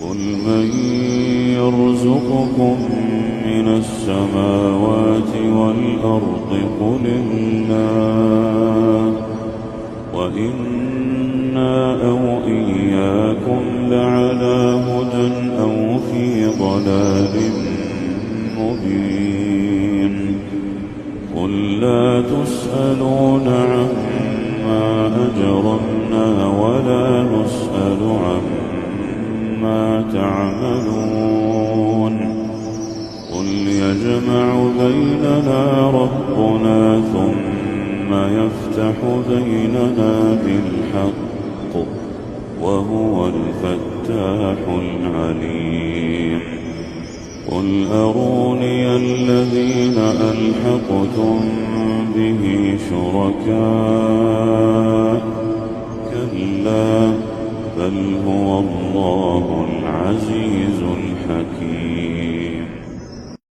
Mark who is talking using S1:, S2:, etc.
S1: قل من يرزقكم من السماوات والأرض قل الله وإنا أو إياكم لعلى هدى أو في ضلال مبين قل لا تسألون عما أجرمنا ولا نسأل عما تعملون قل يجمع بيننا ربنا ثم يفتح بيننا بالحق وهو الفتاح العليم قل أروني الذين ألحقتم به شركاء كلا بل هو الله العزيز